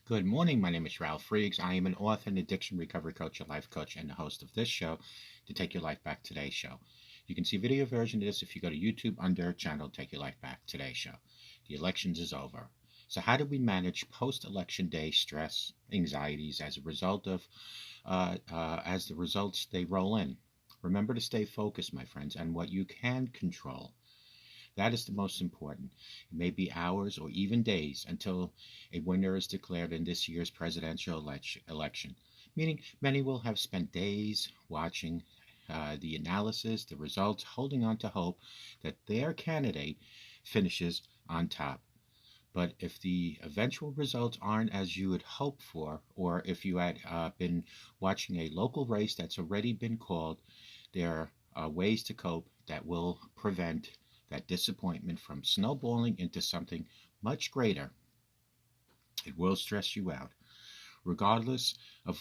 Good morning. My name is Ralf Friedrichs. I am an author and addiction recovery coach, a life coach, and the host of this show, to Take Your Life Back Today show. You can see video version of this if you go to YouTube under channel Take Your Life Back Today show. The elections is over. So how do we manage post-election day stress, anxieties as a result of, as the results they roll in? Remember to stay focused, my friends, on what you can control. That is the most important. It may be hours or even days until a winner is declared in this year's presidential election, meaning many will have spent days watching the analysis, the results, holding on to hope that their candidate finishes on top. But if the eventual results aren't as you had hoped for, or if you had been watching a local race that's already been called, there are ways to cope that will prevent that disappointment from snowballing into something much greater. It will stress you out, regardless of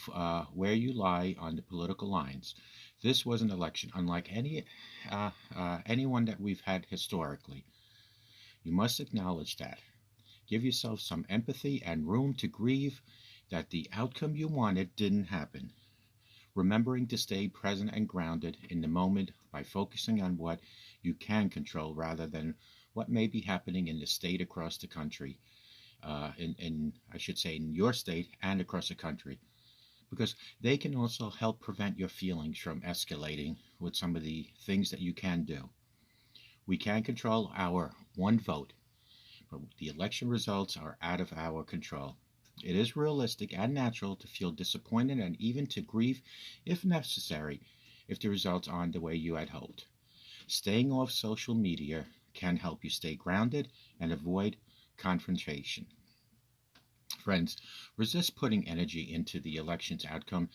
where you lie on the political lines. This was an election unlike anyone that we've had historically. You must acknowledge that. Give yourself some empathy and room to grieve that the outcome you wanted didn't happen. Remembering to stay present and grounded in the moment by focusing on what you can control rather than what may be happening in the state across the country, I should say in your state and across the country, because they can also help prevent your feelings from escalating with some of the things that you can do. We can control our one vote, but the election results are out of our control. It is realistic and natural to feel disappointed and even to grieve if necessary if the results aren't the way you had hoped. Staying off social media can help you stay grounded and avoid confrontation. Friends, resist putting energy into the election's outcome,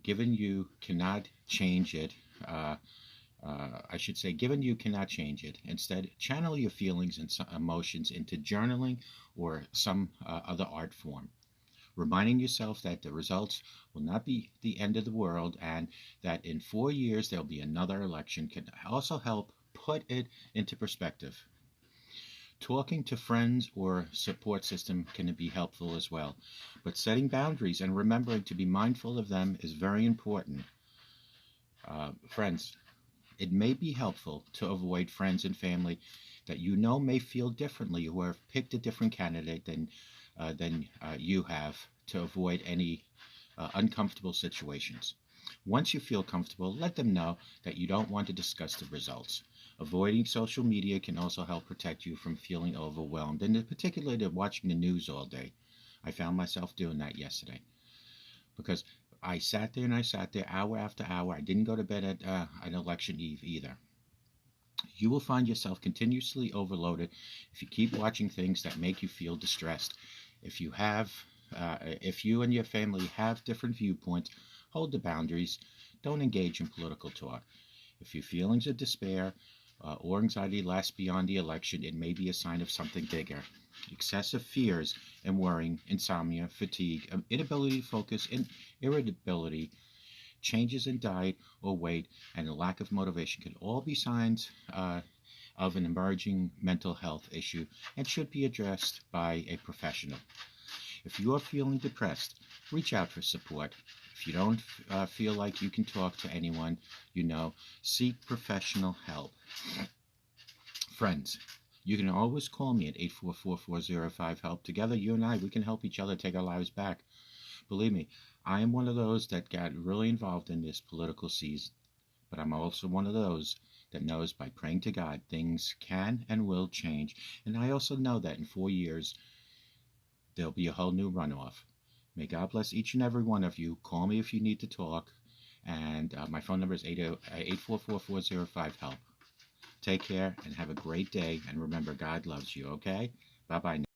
given you cannot change it. Given you cannot change it. Instead, channel your feelings and emotions into journaling or some other art form, reminding yourself that the results will not be the end of the world and that in 4 years there'll be another election can also help put it into perspective. Talking to friends or support system can be helpful as well, but setting boundaries and remembering to be mindful of them is very important. Friends, it may be helpful to avoid friends and family that you know may feel differently or have picked a different candidate than you have, to avoid any uncomfortable situations. Once you feel comfortable, let them know that you don't want to discuss the results. Avoiding social media can also help protect you from feeling overwhelmed, and particularly watching the news all day. I found myself doing that yesterday because I sat there hour after hour. I didn't go to bed at an election eve either. You will find yourself continuously overloaded if you keep watching things that make you feel distressed. If you and your family have different viewpoints, hold the boundaries. Don't engage in political talk. If your feelings of despair or anxiety last beyond the election, it may be a sign of something bigger. Excessive fears and worrying, insomnia, fatigue, inability to focus, irritability, changes in diet or weight, and a lack of motivation can all be signs of an emerging mental health issue and should be addressed by a professional. If you are feeling depressed, reach out for support. If you don't feel like you can talk to anyone, seek professional help. Friends, you can always call me at 844-405-HELP. Together, you and I, we can help each other take our lives back. Believe me, I am one of those that got really involved in this political season, but I'm also one of those that knows by praying to God things can and will change. And I also know that in 4 years, there'll be a whole new runoff. May God bless each and every one of you. Call me if you need to talk. And my phone number is 844-405-HELP. Take care and have a great day. And remember, God loves you, okay? Bye-bye now.